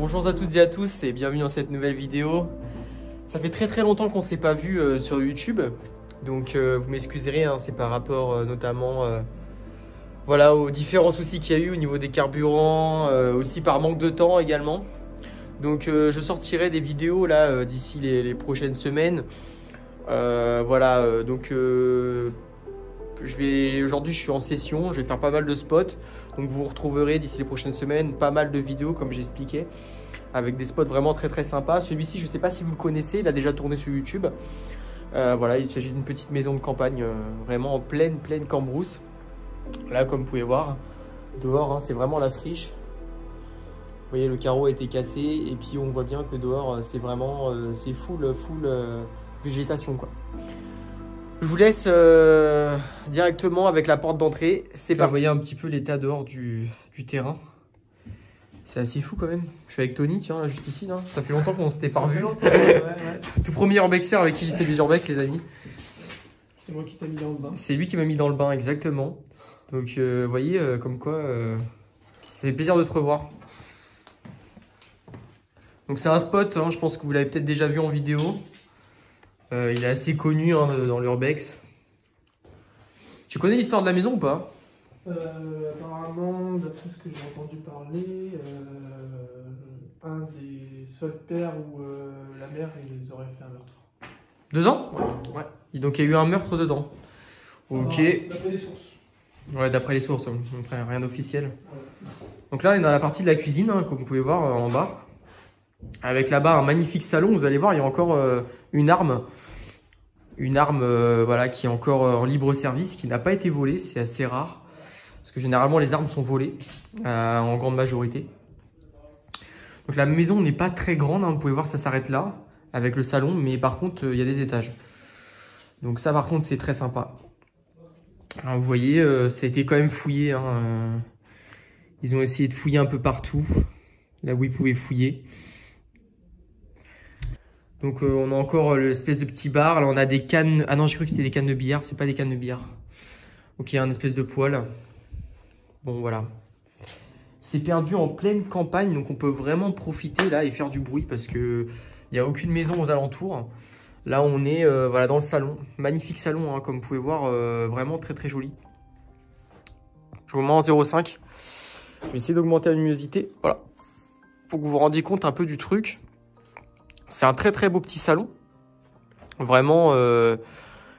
Bonjour à toutes et à tous et bienvenue dans cette nouvelle vidéo. Ça fait très longtemps qu'on ne s'est pas vu sur YouTube, donc vous m'excuserez, hein, c'est par rapport notamment voilà, aux différents soucis qu'il y a eu au niveau des carburants, aussi par manque de temps également. Donc je sortirai des vidéos là d'ici les prochaines semaines. Voilà, donc aujourd'hui je suis en session, je vais faire pas mal de spots. Donc vous retrouverez d'ici les prochaines semaines pas mal de vidéos comme j'expliquais, avec des spots vraiment très sympas. Celui-ci, je ne sais pas si vous le connaissez, il a déjà tourné sur YouTube. Voilà, il s'agit d'une petite maison de campagne, vraiment en pleine cambrousse. Là, comme vous pouvez voir, dehors, hein, c'est vraiment la friche. Vous voyez, le carreau a été cassé et puis on voit bien que dehors, c'est vraiment, c'est full végétation, quoi. Je vous laisse directement avec la porte d'entrée. C'est parti. Vous voyez un petit peu l'état dehors du terrain. C'est assez fou quand même. Je suis avec Tony, tiens, là, juste ici. Là. Ça fait longtemps qu'on s'était pas revu. Ouais. Tout premier urbexer avec qui j'ai fait des urbex, les amis. C'est moi qui t'ai mis dans le bain. C'est lui qui m'a mis dans le bain, exactement. Donc, vous voyez, comme quoi, ça fait plaisir de te revoir. Donc, c'est un spot, hein, je pense que vous l'avez peut-être déjà vu en vidéo. Il est assez connu hein, dans l'urbex. Tu connais l'histoire de la maison ou pas? Apparemment, d'après ce que j'ai entendu parler, un des seuls pères où la mère ils auraient fait un meurtre. Dedans? Ouais. Et donc il y a eu un meurtre dedans. Ok. D'après les sources. Ouais, d'après les sources, rien d'officiel. Ouais. Donc là, on est dans la partie de la cuisine, hein, comme vous pouvez voir en bas. Avec là-bas un magnifique salon, vous allez voir, il y a encore une arme. Une arme voilà, qui est encore en libre service, qui n'a pas été volée, c'est assez rare. Parce que généralement les armes sont volées, en grande majorité. Donc la maison n'est pas très grande, hein, vous pouvez voir ça s'arrête là, avec le salon, mais par contre il y a des étages. Donc ça par contre c'est très sympa. Alors, vous voyez, ça a été quand même fouillé. Hein, ils ont essayé de fouiller un peu partout, là où ils pouvaient fouiller. Donc on a encore l'espèce de petit bar, là on a des cannes, ah non j'ai cru que c'était des cannes de billard, c'est pas des cannes de billard. Ok, un espèce de poêle. Bon voilà. C'est perdu en pleine campagne, donc on peut vraiment profiter là et faire du bruit parce que il n'y a aucune maison aux alentours. Là on est voilà, dans le salon, magnifique salon hein, comme vous pouvez voir, vraiment très joli. Je vous mets en 0,5. Je vais essayer d'augmenter la luminosité, voilà. Pour que vous vous rendiez compte un peu du truc. C'est un très beau petit salon, vraiment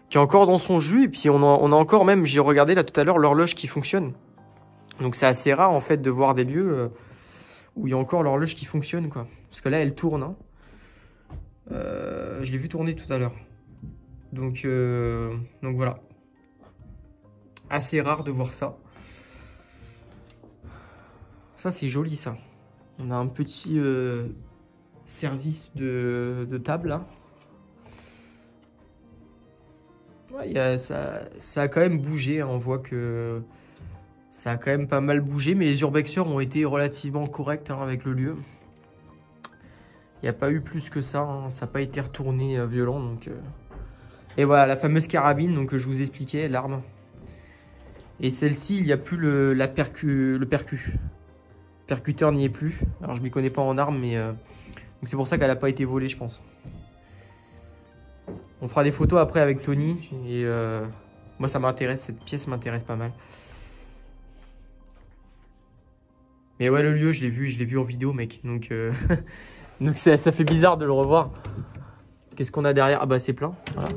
qui est encore dans son jus. Et puis on a encore même, j'ai regardé là tout à l'heure, l'horloge qui fonctionne. Donc c'est assez rare en fait de voir des lieux où il y a encore l'horloge qui fonctionne, quoi. Parce que là elle tourne. Hein. Je l'ai vu tourner tout à l'heure. Donc voilà. Assez rare de voir ça. Ça c'est joli ça. On a un petit service de table là. Ouais, ça a quand même bougé, hein. On voit que ça a quand même pas mal bougé, mais les urbexeurs ont été relativement corrects hein, avec le lieu. Il n'y a pas eu plus que ça, hein. Ça n'a pas été retourné violent. Donc, Et voilà, la fameuse carabine donc, que je vous expliquais, l'arme. Et celle-ci, il n'y a plus le percuteur n'y est plus. Alors je m'y connais pas en armes, mais c'est pour ça qu'elle n'a pas été volée, je pense. On fera des photos après avec Tony. Et moi, ça m'intéresse. Cette pièce m'intéresse pas mal. Mais ouais, le lieu, je l'ai vu en vidéo, mec. Donc, donc ça fait bizarre de le revoir. Qu'est-ce qu'on a derrière? Ah bah, c'est plein. Voilà.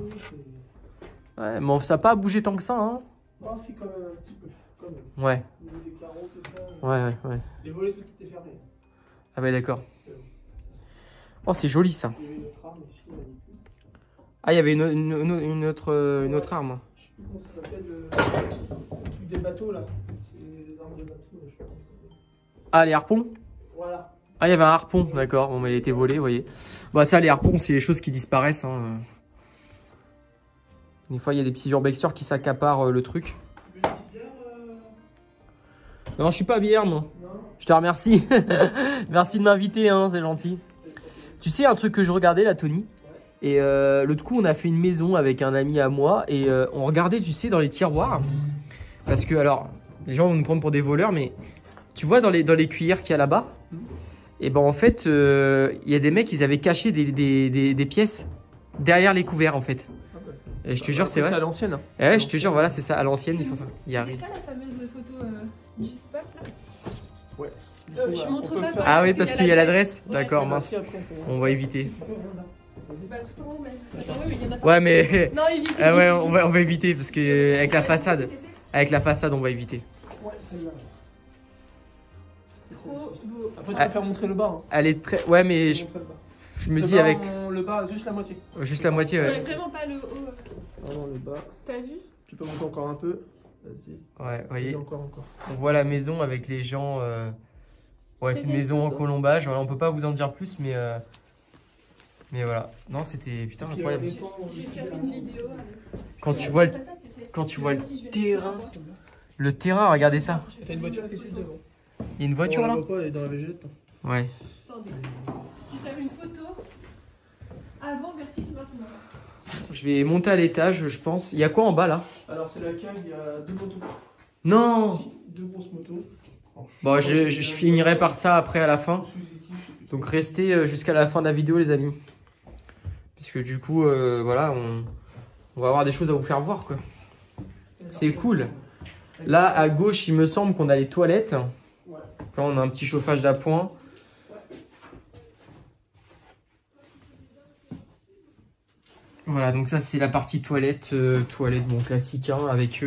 Ouais, mais ça n'a pas bougé tant que ça, hein. Ah si, quand même, un petit peu. Quand même. Ouais. Au niveau des carreaux, tout ça. Ouais. Les volets, tout était fermé. Ah bah, d'accord. Oh, c'est joli, ça. Il y avait une autre arme ici, ah, il y avait une autre arme. Je sais plus comment ça s'appelle, le truc des bateaux là. C'est les armes de bateaux, je sais pas comment ça s'appelle. Ah, les harpons? Voilà. Ah, il y avait un harpon, d'accord. Bon, mais il a été volé, vous voyez. Bah, ça, les harpons, c'est les choses qui disparaissent. Hein. Des fois, il y a des petits urbexeurs qui s'accaparent le truc. Tu veux une petite bière Non, je suis pas bière, moi. Non. Je te remercie. Merci de m'inviter, hein, c'est gentil. Tu sais, un truc que je regardais là, Tony. Et l'autre coup, on a fait une maison avec un ami à moi. Et on regardait, tu sais, dans les tiroirs. Parce que, alors, les gens vont nous prendre pour des voleurs, mais tu vois, dans les cuillères qu'il y a là-bas, Et ben en fait, il y a des mecs, ils avaient caché des pièces derrière les couverts en fait. Ah bah, Et je te jure, c'est vrai. C'est à l'ancienne. Hein. Ouais, je te jure, voilà, c'est ça, à l'ancienne, ils font ça. Il C'est arrive. ça la fameuse photo du spot là? Ouais. Je montre pas. Ah oui, parce qu'il y a l'adresse. Ouais, D'accord, Ouais, mince. si, après, On va éviter. Bah tout en haut même. Attends, oui, mais il y en a pas. Ouais, mais. Non, évite. Ah ouais, on va éviter parce que avec la façade. C'était celle-ci. Avec la façade, on va éviter. Ouais, celle-là. Trop beau. Après, tu peux faire montrer le bas. Hein. Elle est très. Ouais, mais je Montrer le bas. me Le dis bas, avec. Le bas, juste la moitié. Juste la moitié, Ouais, ouais. vraiment pas le haut. Vraiment le bas. T'as vu? Tu peux monter encore un peu. Vas-y. Ouais, vous voyez. Vas-y, encore. On voit la maison avec les gens. Ouais, c'est une maison en colombage. Voilà, on peut pas vous en dire plus, mais. Mais voilà. Non, c'était putain Puis, incroyable. les toits, Je vais te faire une vidéo. Quand tu vois le terrain. Le terrain, regardez ça. T'as une voiture qui est juste devant. Il y a une voiture On la là. voit pas, elle est dans la végétation. Ouais. Attendez. Je vais faire une photo avant versus maintenant. Je vais monter à l'étage, je pense. Il y a quoi en bas là? Alors, c'est la cave, il y a 2 motos. Non. Si, 2 grosses motos. Bon, je finirai par ça après à la fin. Donc restez jusqu'à la fin de la vidéo les amis. Puisque du coup, voilà, on va avoir des choses à vous faire voir quoi. C'est cool. Là, à gauche, il me semble qu'on a les toilettes. Là, on a un petit chauffage d'appoint. Voilà, donc ça, c'est la partie toilette. Toilette, bon, classique, hein, avec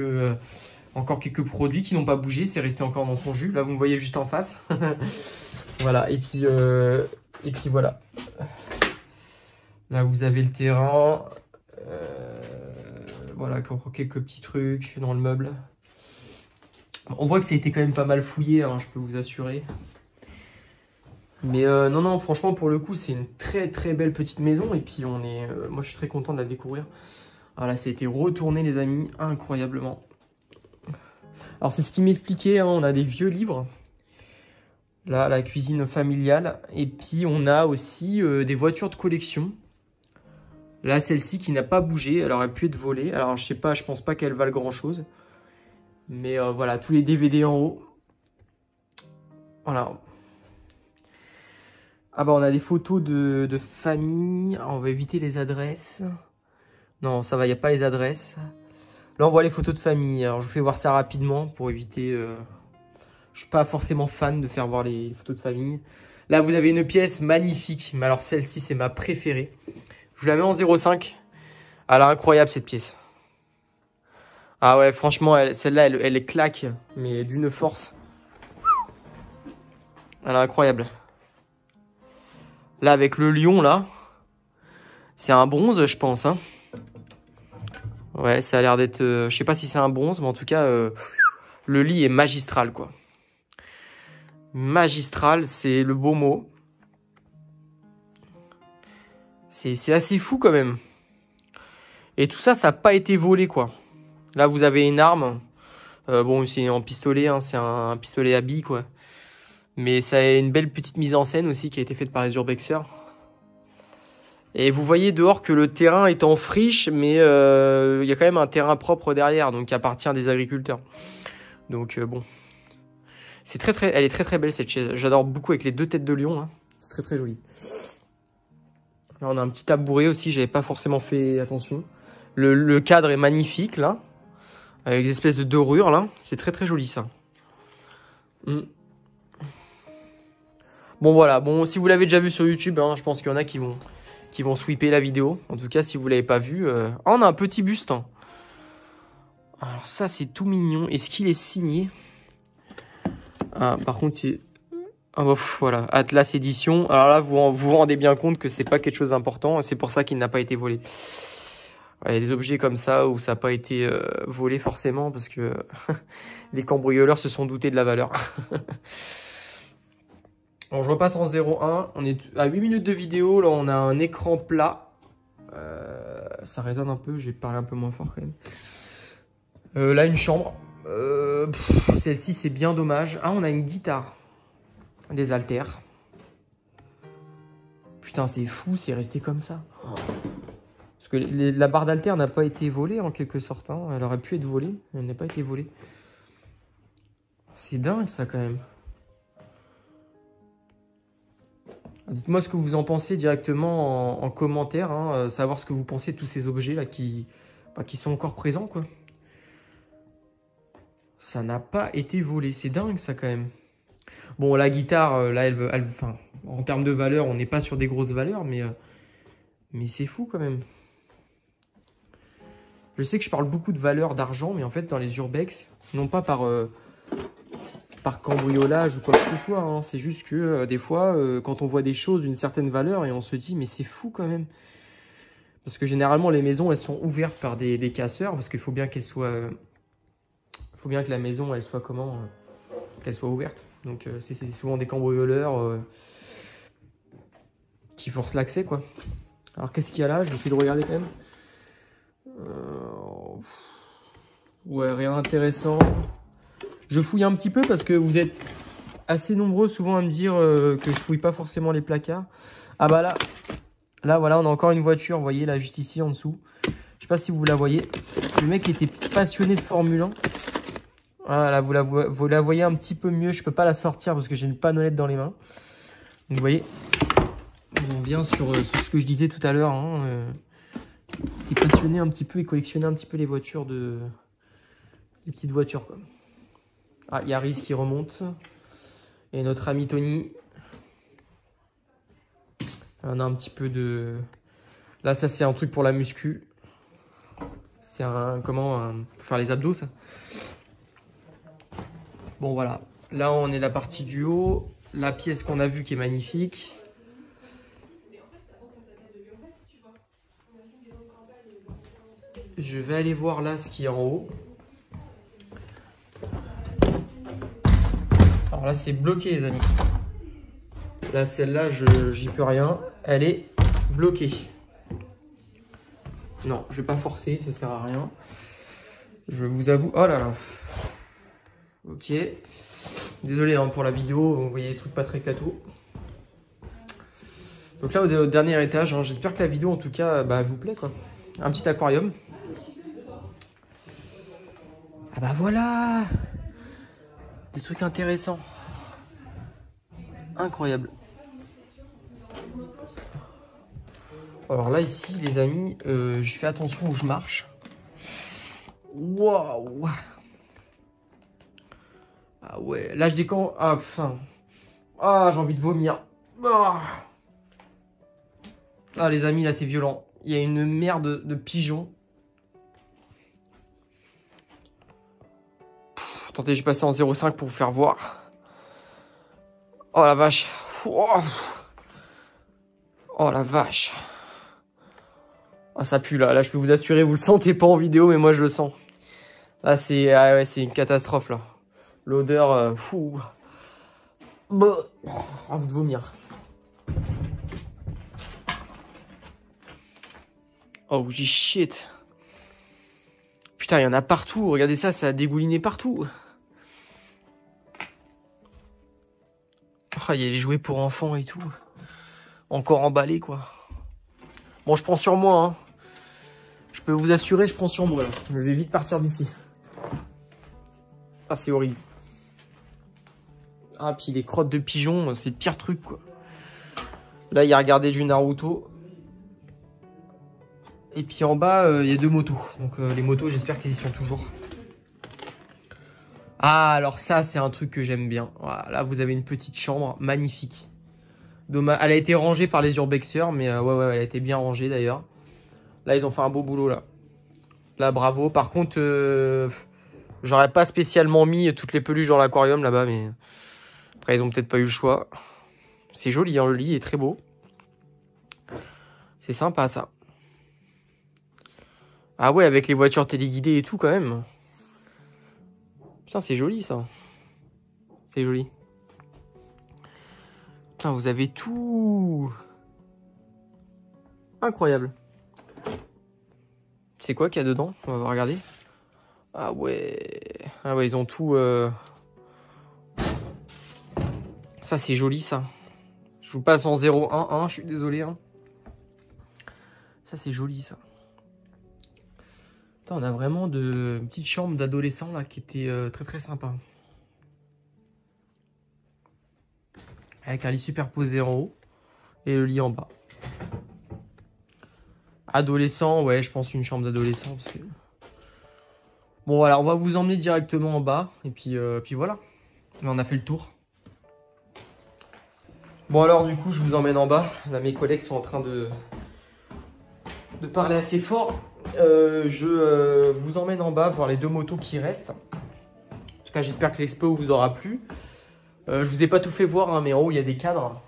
encore quelques produits qui n'ont pas bougé. C'est resté encore dans son jus. Là, vous me voyez juste en face. Voilà, et puis voilà. Là, vous avez le terrain. Voilà, encore quelques petits trucs dans le meuble. On voit que ça a été quand même pas mal fouillé, hein, je peux vous assurer. Mais non, franchement, pour le coup, c'est une très très belle petite maison. Et puis, moi, je suis très content de la découvrir. Voilà, ça a été retourné, les amis, incroyablement. Alors, c'est ce qu'il m'expliquait, hein, on a des vieux livres. Là, la cuisine familiale. Et puis, on a aussi des voitures de collection. Là, celle-ci qui n'a pas bougé, elle aurait pu être volée. Alors, je sais pas, je pense pas qu'elle valent grand-chose. Mais voilà, tous les DVD en haut. Voilà. Ah bah, on a des photos de famille. Alors, on va éviter les adresses. Non, ça va, il n'y a pas les adresses. Là, on voit les photos de famille. Alors, je vous fais voir ça rapidement pour éviter... Je suis pas forcément fan de faire voir les photos de famille. Là, vous avez une pièce magnifique. Mais alors, celle-ci, c'est ma préférée. Je vous la mets en 0,5. Elle est incroyable, cette pièce. Ah ouais, franchement, celle-là, elle claque. Mais d'une force. Elle est incroyable. Là, avec le lion, là. C'est un bronze, je pense. Hein. Ouais, ça a l'air d'être... je sais pas si c'est un bronze, mais en tout cas, le lit est magistral, quoi. Magistral, c'est le beau mot. C'est assez fou quand même. Et tout ça, ça n'a pas été volé, quoi. Là, vous avez une arme. Bon, c'est en pistolet, hein, c'est un pistolet à billes, quoi. Mais ça a une belle petite mise en scène aussi qui a été faite par les urbexeurs. Et vous voyez dehors que le terrain est en friche, mais il y a quand même un terrain propre derrière, donc qui appartient à des agriculteurs. Donc bon. Elle est très très belle cette chaise. J'adore beaucoup avec les 2 têtes de lion. Hein. C'est très très joli. Là, on a un petit tabouret aussi, j'avais pas forcément fait attention. Le cadre est magnifique là. Avec des espèces de dorures là. C'est très très joli ça. Bon voilà, bon si vous l'avez déjà vu sur YouTube, hein, je pense qu'il y en a qui vont sweeper la vidéo. En tout cas, si vous l'avez pas vu. on a un petit buste. Hein. Alors ça, c'est tout mignon. Est-ce qu'il est signé? Ah, par contre, ah bah, voilà, Atlas Édition. Alors là, vous vous rendez bien compte que c'est pas quelque chose d'important. C'est pour ça qu'il n'a pas été volé. Il y a des objets comme ça où ça n'a pas été volé forcément parce que les cambrioleurs se sont doutés de la valeur. Bon, je repasse en 0,1. On est à 8 minutes de vidéo. Là, on a un écran plat. Ça résonne un peu. Je vais parler un peu moins fort quand même. Là, une chambre. Celle-ci, c'est bien dommage. Ah, on a une guitare. Des haltères. Putain, c'est fou. C'est resté comme ça. Parce que la barre d'haltères n'a pas été volée en quelque sorte. Hein. Elle aurait pu être volée. Elle n'a pas été volée. C'est dingue ça quand même. Dites-moi ce que vous en pensez directement en commentaire, hein, savoir ce que vous pensez de tous ces objets là qui sont encore présents, quoi. Ça n'a pas été volé, c'est dingue ça quand même. Bon, la guitare, là, enfin, en termes de valeur, on n'est pas sur des grosses valeurs, mais c'est fou quand même. Je sais que je parle beaucoup de valeur d'argent, mais en fait, dans les urbex, non pas par cambriolage ou quoi que ce soit, hein, c'est juste que des fois, quand on voit des choses d'une certaine valeur, et on se dit, mais c'est fou quand même. Parce que généralement, les maisons, elles sont ouvertes par des casseurs, parce qu'il faut bien qu'elles soient... faut bien que la maison, elle soit comment qu'elle soit ouverte. Donc, c'est souvent des cambrioleurs qui forcent l'accès, quoi. Alors, qu'est-ce qu'il y a là? Je vais essayer de regarder quand même. Ouais, rien d'intéressant. Je fouille un petit peu parce que vous êtes assez nombreux souvent à me dire que je fouille pas forcément les placards. Ah bah là voilà, on a encore une voiture, vous voyez là juste ici en dessous. Je sais pas si vous la voyez. Le mec était passionné de Formule 1. Voilà, vous la voyez un petit peu mieux. Je peux pas la sortir parce que j'ai une panonnette dans les mains. Donc vous voyez, on vient sur ce que je disais tout à l'heure. Hein, il était passionné un petit peu et collectionnait un petit peu les voitures les petites voitures, quoi. Ah, Yaris qui remonte. Et notre ami Tony. On a un petit peu de... Là, ça, c'est un truc pour la muscu. C'est pour faire les abdos, ça. Bon, voilà. Là, on est la partie du haut. La pièce qu'on a vue qui est magnifique. Je vais aller voir là ce qui est en haut. Alors là, c'est bloqué, les amis. Là, celle-là, j'y peux rien. Elle est bloquée. Non, je vais pas forcer, ça sert à rien. Je vous avoue... Oh là là. Ok. Désolé hein, pour la vidéo, vous voyez des trucs pas très cato. Donc là, au dernier étage, hein, j'espère que la vidéo, en tout cas, vous plaît, quoi. Un petit aquarium. Ah bah voilà! Des trucs intéressants. Incroyable. Alors là, ici, les amis, je fais attention où je marche. Waouh! Ah ouais, là je décampe. Ah putain. Ah, j'ai envie de vomir. Ah les amis, là c'est violent. Il y a une merde de pigeons. Attendez, je vais passer en 0,5 pour vous faire voir. Oh la vache. Oh la vache. Ah ça pue là. Là je peux vous assurer, vous le sentez pas en vidéo, mais moi je le sens. Là c'est une catastrophe là. L'odeur, fou. Envie de vomir. Oh shit. Putain, il y en a partout. Regardez ça, ça a dégouliné partout. Oh, il y a les jouets pour enfants et tout. Encore emballé, quoi. Bon, je prends sur moi, hein. Je peux vous assurer, je prends sur moi. Là. Je vais vite partir d'ici. Ah, c'est horrible. Ah, puis les crottes de pigeons, c'est le pire truc, quoi. Là, il y a regardé du Naruto. Et puis en bas, il y a 2 motos. Donc les motos, j'espère qu'ils y sont toujours. Ah, alors ça, c'est un truc que j'aime bien. Voilà, là, vous avez une petite chambre magnifique. Dommage, elle a été rangée par les urbexeurs, mais ouais, elle a été bien rangée d'ailleurs. Là, ils ont fait un beau boulot, là. Là, bravo. Par contre, j'aurais pas spécialement mis toutes les peluches dans l'aquarium, là-bas, mais... Après, ils ont peut-être pas eu le choix. C'est joli, hein, le lit est très beau. C'est sympa, ça. Ah ouais, avec les voitures téléguidées et tout, quand même. Putain, c'est joli, ça. C'est joli. Putain, vous avez tout. Incroyable. C'est quoi qu'il y a dedans? On va regarder. Ah ouais. Ah ouais, ils ont tout... Ça, c'est joli, ça. Je vous passe en 0,11, je suis désolé. Hein. Ça, c'est joli, ça. Putain, on a vraiment de petites chambres d'adolescents, là, qui étaient très, très sympas. Avec un lit superposé en haut. Et le lit en bas. Adolescent, ouais, je pense une chambre d'adolescent. Parce que... Bon, voilà, on va vous emmener directement en bas. Et puis voilà. Là, on a fait le tour. Bon, alors, du coup, je vous emmène en bas. Là, mes collègues sont en train de parler assez fort. Je vous emmène en bas voir les 2 motos qui restent. En tout cas, j'espère que l'expo vous aura plu. Je vous ai pas tout fait voir, hein, mais en haut, il y a des cadres.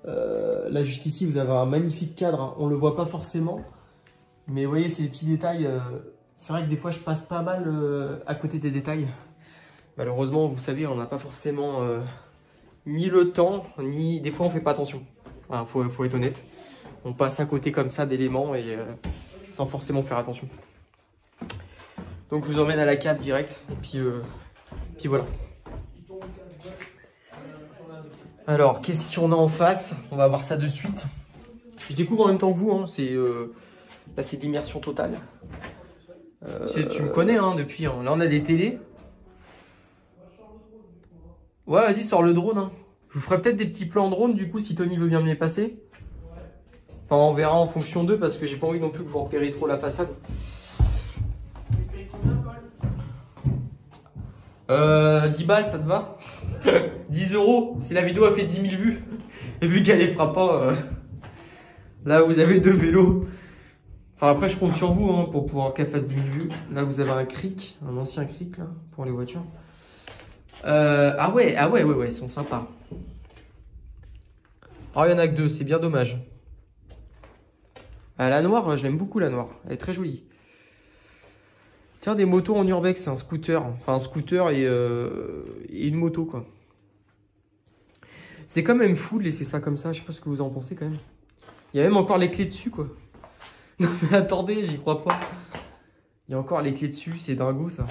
Là, juste ici, vous avez un magnifique cadre. Hein. On le voit pas forcément. Mais vous voyez, c'est des petits détails. C'est vrai que des fois, je passe pas mal à côté des détails. Malheureusement, vous savez, on n'a pas forcément ni le temps, ni... Des fois, on fait pas attention. Enfin, faut être honnête. On passe à côté comme ça d'éléments et sans forcément faire attention. Donc, je vous emmène à la cave direct. Et puis voilà. Alors, qu'est-ce qu'on a en face? On va voir ça de suite. Je découvre en même temps que vous. Hein. Là, c'est d'immersion totale. Tu me connais hein, depuis. Hein. Là, on a des télés. Ouais, vas-y, sors le drone. Hein. Je vous ferai peut-être des petits plans drone, du coup, si Tony veut bien me les passer. Enfin, on verra en fonction d'eux, parce que j'ai pas envie non plus que vous repérez trop la façade. 10 balles, ça te va? 10 €, si la vidéo a fait 10 000 vues. Et vu qu'elle les fera pas, là, vous avez 2 vélos. Enfin, après, je compte sur vous hein, pour pouvoir qu'elle fasse 10 000 vues. Là, vous avez un cric, un ancien cric, là, pour les voitures. Ah ouais, ils sont sympas. Oh, il y en a que 2, c'est bien dommage. La noire, je l'aime beaucoup, la noire. Elle est très jolie. Tiens, des motos en urbex, un scooter. Enfin, un scooter et une moto, quoi. C'est quand même fou de laisser ça comme ça. Je sais pas ce que vous en pensez, quand même. Il y a même encore les clés dessus, quoi. Non, mais attendez, j'y crois pas. Il y a encore les clés dessus, c'est dingo, ça.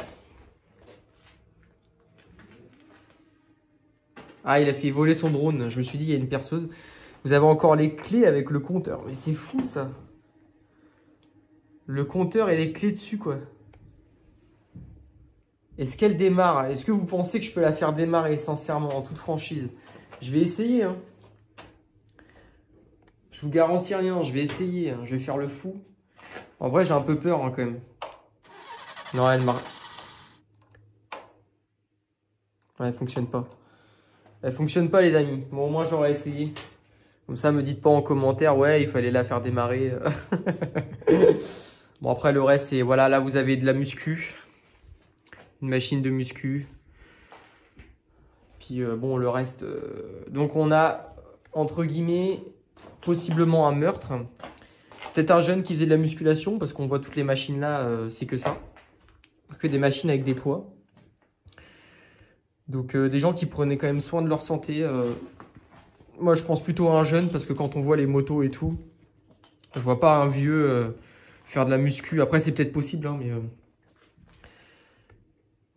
Ah, il a fait voler son drone. Je me suis dit, il y a une perceuse. Vous avez encore les clés avec le compteur. Mais c'est fou, ça. Le compteur et les clés dessus, quoi. Est-ce qu'elle démarre? Est-ce que vous pensez que je peux la faire démarrer, sincèrement, en toute franchise? Je vais essayer, hein. Je vous garantis rien, je vais essayer. Hein. Je vais faire le fou. En vrai, j'ai un peu peur, hein, quand même. Non, elle marche. Ouais, elle fonctionne pas. Elle fonctionne pas, les amis. Bon, moi, j'aurais essayé. Comme ça, me dites pas en commentaire, ouais, il fallait la faire démarrer. Bon, après, le reste, c'est, voilà, là, vous avez de la muscu. Une machine de muscu. Puis, bon, le reste... Donc, on a, entre guillemets, possiblement un meurtre. Peut-être un jeune qui faisait de la musculation, parce qu'on voit toutes les machines là, c'est que ça. Que des machines avec des poids. Donc, des gens qui prenaient quand même soin de leur santé. Moi, je pense plutôt à un jeune, parce que quand on voit les motos et tout, je vois pas un vieux faire de la muscu. Après, c'est peut-être possible, hein, mais...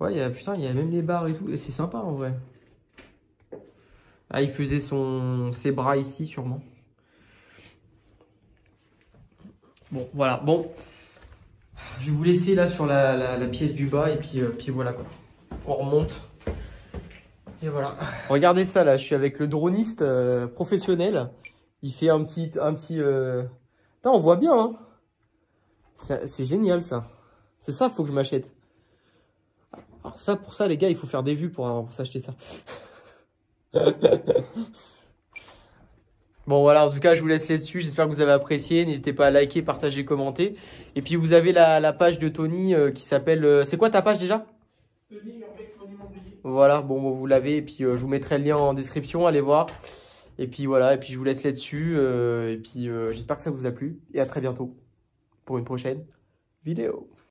Ouais, putain, il y a même les barres et tout. Et c'est sympa, en vrai. Ah, il faisait ses bras ici, sûrement. Bon, voilà. Bon, je vais vous laisser là sur la pièce du bas. Et puis voilà, quoi. On remonte. Et voilà. Regardez ça, là. Je suis avec le droniste professionnel. Il fait un petit... Putain, on voit bien, hein. C'est génial, ça. C'est ça, faut que je m'achète. Alors ça, pour ça, les gars, il faut faire des vues pour s'acheter ça. Bon, voilà, en tout cas, je vous laisse là-dessus. J'espère que vous avez apprécié. N'hésitez pas à liker, partager, commenter. Et puis, vous avez la page de Tony qui s'appelle... c'est quoi ta page déjà? Tony Urbex Monument Oublié. Voilà, bon, vous l'avez. Et puis, je vous mettrai le lien en description. Allez voir. Et puis, voilà. Et puis, je vous laisse là-dessus. Et puis, j'espère que ça vous a plu. Et à très bientôt pour une prochaine vidéo.